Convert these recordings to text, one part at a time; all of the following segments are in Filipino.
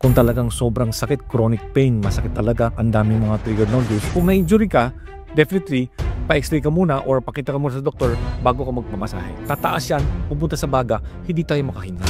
Kung talagang sobrang sakit, chronic pain, masakit talaga, ang daming mga trigger nodules. Kung na-injury ka, definitely, pa-x-ray ka muna or pakita ka muna sa doktor bago ka magpamasahe. Tataas yan, pupunta sa baga, hindi tayo makahinga.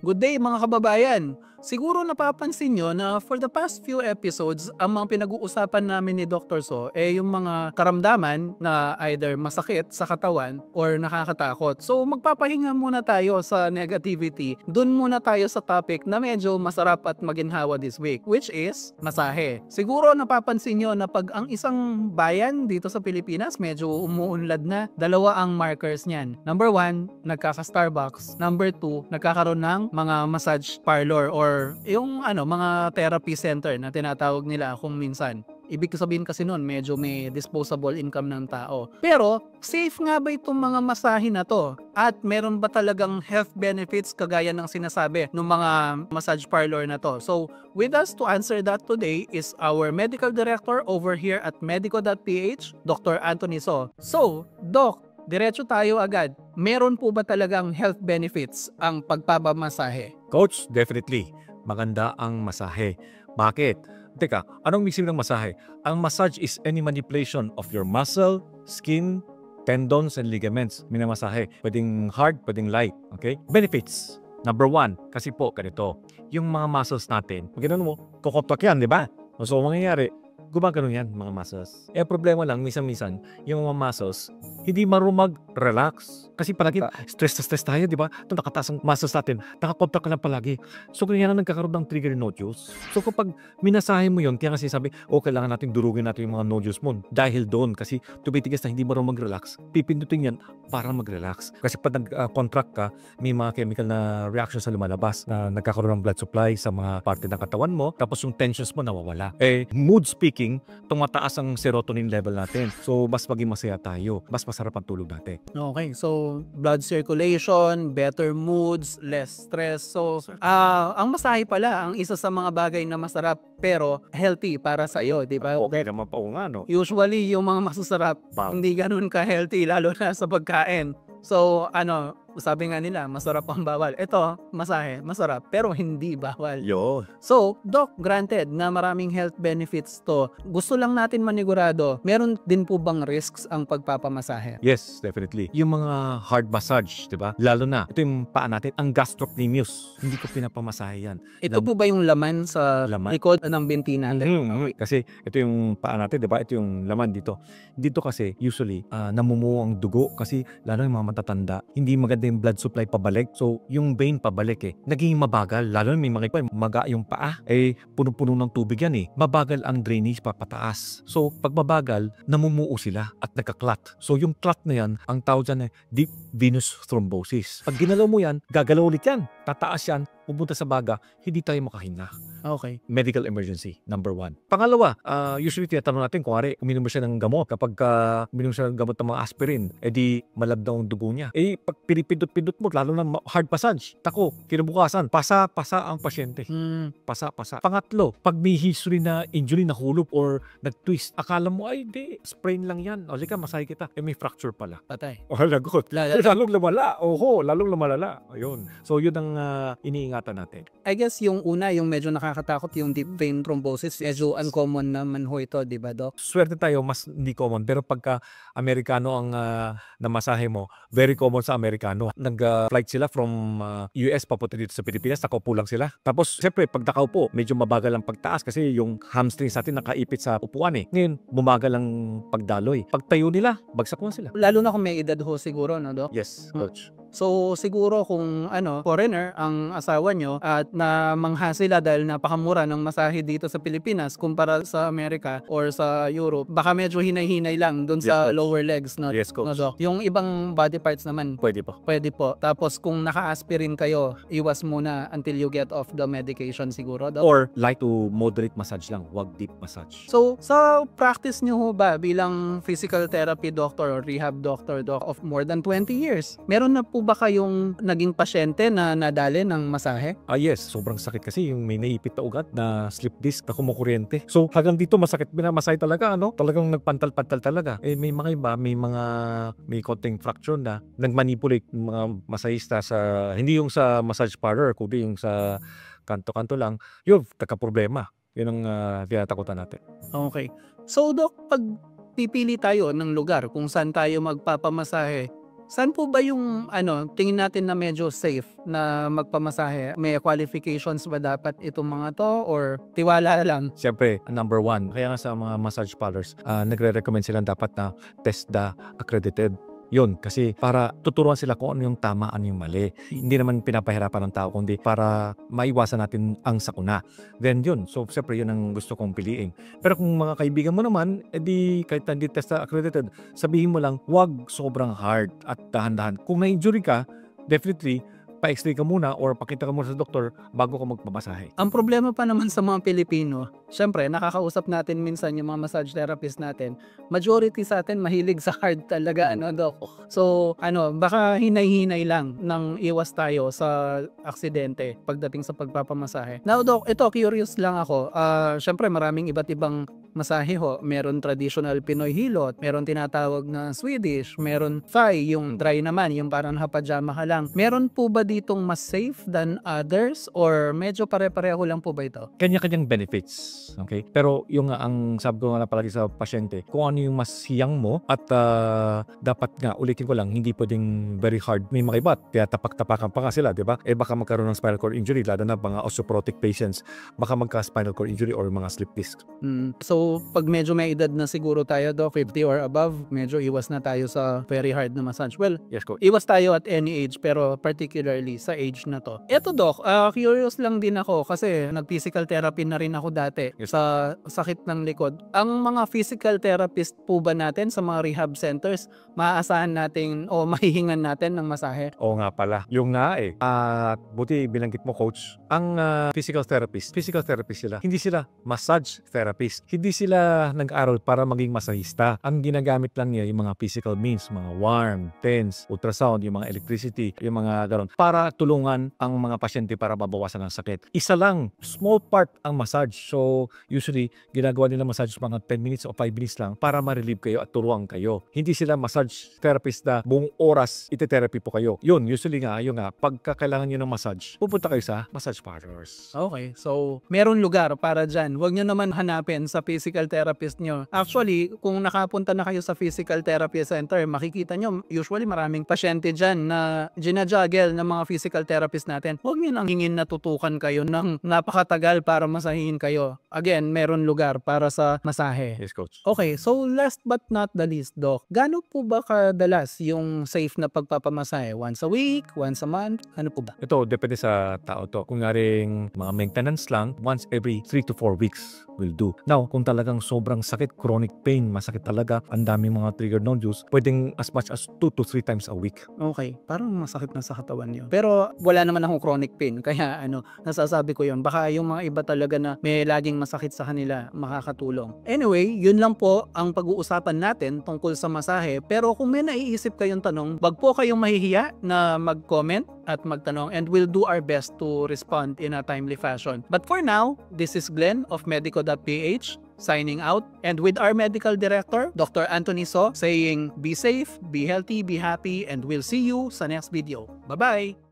Good day mga kababayan! Siguro napapansin nyo na for the past few episodes, ang mga pinag-uusapan namin ni Dr. So yung mga karamdaman na either masakit sa katawan or nakakatakot. So magpapahinga muna tayo sa negativity. Doon muna tayo sa topic na medyo masarap at maginhawa this week, which is masahe. Siguro napapansin nyo na pag ang isang bayan dito sa Pilipinas medyo umuunlad na, dalawa ang markers niyan. Number 1, nagkaka-Starbucks. Number 2, nagkakaroon ng mga massage parlor or yung mga therapy center na tinatawag nila kung minsan. Ibig sabihin kasi nun, medyo may disposable income ng tao. Pero, safe nga ba itong mga masahe na to? At meron ba talagang health benefits kagaya ng sinasabi ng mga massage parlor na to? So, with us to answer that today is our medical director over here at medico.ph, Dr. Anthony So. So, Doc, diretso tayo agad. Meron po ba talagang health benefits ang pagpapamasahe? Coach, definitely. Maganda ang masahe. Bakit? Teka, anong ibig sabihin ng masahe? Ang massage is any manipulation of your muscle, skin, tendons, and ligaments. Minamasahe. Pwedeng hard, pwedeng light. Okay? Benefits. Number 1, kasi po, ganito. Yung mga muscles natin, pag gano'n mo, kukopak yan, di ba? So, mangyayari, gumagano yan, mga muscles. Problema lang, minsan-minsan, yung mga muscles, hindi marunong mag-relax. Kasi palagi, stress tayo, di ba? Ito nakataas ang muscles natin, nakakontak ka lang palagi. So, kaya na nagkakaroon ng trigger nodules. So, kapag minasahe mo yun, kaya kasi sabi, kailangan natin durugin natin yung mga nodules mo. Dahil doon, kasi tumitigas na hindi marunong mag-relax, pipindutin yan para mag-relax. Kasi pag nag-contract ka, may mga chemical na reaction sa lumalabas na nagkakaroon ng blood supply sa mga parte ng katawan mo, tapos yung tensions mo nawawala. Mood speaking, tumataas ang serotonin level natin. So, mas maging masaya tayo. Mas masarap ang tulog natin. Okay, so blood circulation, better moods, less stress. So, ang masahe pala, ang isa sa mga bagay na masarap pero healthy para sa iyo, di ba? Okay naman pa nga, no? Usually, yung mga masasarap, hindi ganun ka-healthy, lalo na sa pagkain. So, sabi nga nila, masarap ang bawal. Ito, masahe, masarap, pero hindi bawal. Yo. So, Doc, granted na maraming health benefits to. Gusto lang natin manigurado, meron din po bang risks ang pagpapamasahe? Yes, definitely. Yung mga hard massage, di ba? Lalo na, ito yung paa natin, ang gastrocnemius. Hindi ko pinapamasahe yan. Ito po ba yung laman sa likod ng binti natin? Kasi ito yung paa natin, di ba? Ito yung laman dito. Dito kasi, usually, namumuo ang dugo kasi lalo yung mga matatanda, hindi maganda yung blood supply pabalik. So, yung vein pabalik naging mabagal. Lalo may mga maga yung paa. Puno-puno ng tubig yan Mabagal ang drainage papataas. So, pag mabagal, namumuo sila at nagka-clot. So, yung clot na yan, ang tawag dyan deep venous thrombosis. Pag ginalaw mo yan, gagalaw ulit yan. Tataas yan, pupunta sa baga, hindi tayo makahinga. Okay. Medical emergency, number 1. Pangalawa, usually tinatanong natin, kung uminom siya ng gamot. Kapag uminom siya ng gamot ng mga aspirin, di malabdaw ang dugo niya. Pag pinipindot-pindot mo, lalo na hard massage, tako, kinabukasan, pasa ang pasyente. Pasa. Pangatlo, pag may history na injury, nahulog or nag-twist, akala mo, di, sprain lang yan. O, lika, masahe kita. May fracture pala. Patay. Lagot. Lalong lumala. Lalong lumalala. Ayun. So, yun ang iniingatan natin. I guess yung una, yung medyo nakakatakot, yung deep vein thrombosis, medyo uncommon naman ho ito, di ba, Doc? Swerte tayo, mas hindi common. Pero pagka Amerikano ang namasahe mo, very common sa Amerikano. Nag-flight sila from US papunta dito sa Pilipinas, nakaupo lang sila. Tapos, siyempre, pag nakaupo, medyo mabagal ang pagtaas kasi yung hamstrings natin nakaipit sa upuan Ngayon, bumagal ang pagdaloy. Pag tayo nila, bagsak mo sila. Lalo na kung may edad ho siguro, no, Doc? Yes, coach. So siguro kung foreigner ang asawa nyo at namangha sila dahil napakamura ng masahe dito sa Pilipinas kumpara sa Amerika or sa Europe, baka medyo hinay-hinay lang doon sa lower legs, no? Yes, coach. No, Doc? Yung ibang body parts naman, Pwede po. pwede po. Tapos kung naka-aspirin kayo, iwas muna until you get off the medication siguro, Doc? Or light to moderate massage lang, wag deep massage. So, sa practice nyo ho ba bilang physical therapy doctor or rehab doctor, Doc, of more than 20 years, meron na po ba kayong naging pasyente na nadali ng masahe? Yes, sobrang sakit kasi yung may naipit na ugat na slip disc na kumukuryente. So hanggang dito masakit, minamasay talaga, talagang nagpantal-pantal talaga. May mga iba, may konting fracture na nagmanipulate ng mga masahista sa, hindi yung sa massage parlor, kundi yung sa kanto-kanto lang, yun, problema. Yun ang tinatakutan natin. Okay. So Doc, pag pipili tayo ng lugar kung saan tayo magpapamasahe, saan po ba yung tingin natin na medyo safe na magpamasahe? May qualifications ba dapat itong mga to or tiwala lang? Siyempre, number one, kaya nga sa mga massage parlors, nagre-recommend sila dapat na TESDA accredited. Yun, kasi para tuturuan sila kung ano yung tama, ano yung mali. Hindi naman pinapahirapan ng tao, kundi para maiwasan natin ang sakuna. Then yun, so siyempre yun ang gusto kong piliin. Pero kung mga kaibigan mo naman, edi kahit hindi TESDA accredited, sabihin mo lang, wag sobrang hard at dahan-dahan. Kung na-injury ka, definitely, pa-x-ray ka muna or pakita ka muna sa doktor bago ka magpamasahe. Ang problema pa naman sa mga Pilipino, syempre nakakausap natin minsan yung mga massage therapist natin, majority sa atin mahilig sa hard talaga, Doc. So, baka hinay-hinay lang nang iwas tayo sa aksidente pagdating sa pagpapamasahe. Now, Doc, ito, curious lang ako. Syempre maraming iba't ibang masahe ho. Meron traditional Pinoy hilot, meron tinatawag na Swedish, meron Thai, yung dry naman, yung parang hapajama ka lang. Meron po ba ditong mas safe than others or medyo pare-pareho lang po ba ito? Kanya-kanyang benefits, okay? Pero yung ang sabi ko nga palagi sa pasyente, kung ano yung mas hiyang mo at dapat nga, ulitin ko lang, hindi pwedeng very hard. May mga iba, kaya tapak-tapakan pa nga sila, di ba? Baka magkaroon ng spinal cord injury, lalo na mga osteoporotic patients, baka magka-spinal cord injury or mga slip disc. So, pag medyo may edad na siguro tayo, Doc, 50 or above, medyo iwas na tayo sa very hard na massage. Well, yes, ko. Iwas tayo at any age, pero particularly sa age na to. Eto, Doc, curious lang din ako kasi nag-physical therapy na rin ako dati sa sakit ng likod. Ang mga physical therapist po ba natin sa mga rehab centers, maaasahan natin o mahihingan natin ng masahe? Oo nga pala. Yung buti binanggit mo, coach, ang physical therapist sila. Hindi sila massage therapist. Hindi sila nag-aral para maging masahista. Ang ginagamit lang niya yung mga physical means, mga warm, tense, ultrasound, yung mga electricity, yung mga gano'n, para tulungan ang mga pasyente para mabawasan ang sakit. Isa lang, small part ang massage. So, usually, ginagawa nila massage mga 10 minutes o 5 minutes lang para ma-relieve kayo at turuan kayo. Hindi sila massage therapist na buong oras ite-therapy po kayo. Yun, usually nga, pagka kailangan nyo ng massage, pupunta kayo sa massage parlors. Okay, so meron lugar para dyan. Huwag nyo naman hanapin sa physical therapist nyo. Actually, kung nakapunta na kayo sa physical therapy center, makikita nyo, usually maraming pasyente dyan na ginajuggle ng mga physical therapist natin. Huwag nyo nang hingin na tutukan kayo ng napakatagal para masahin kayo. Again, meron lugar para sa masahe. Yes, coach. Okay, so last but not the least, Doc, gaano po ba kadalas yung safe na pagpapamasahe? Once a week? Once a month? Ano po ba? Ito, depende sa tao to. Kung ngaring mga maintenance lang, once every 3 to 4 weeks will do. Now, kung talagang sobrang sakit, chronic pain, masakit talaga, ang daming mga trigger nodules, pwedeng as much as 2 to 3 times a week. Okay, parang masakit na sa katawan yun. Pero wala naman akong chronic pain, kaya nasasabi ko yun. Baka yung mga iba talaga na may laging masakit sa kanila, makakatulong. Anyway, yun lang po ang pag-uusapan natin tungkol sa masahe. Pero kung may naiisip kayong tanong, wag po kayong mahihiya na mag-comment at magtanong, and we'll do our best to respond in a timely fashion. But for now, this is Glenn of Medico.ph signing out, and with our medical director, Dr. Anthony So, saying be safe, be healthy, be happy, and we'll see you sa next video. Bye-bye!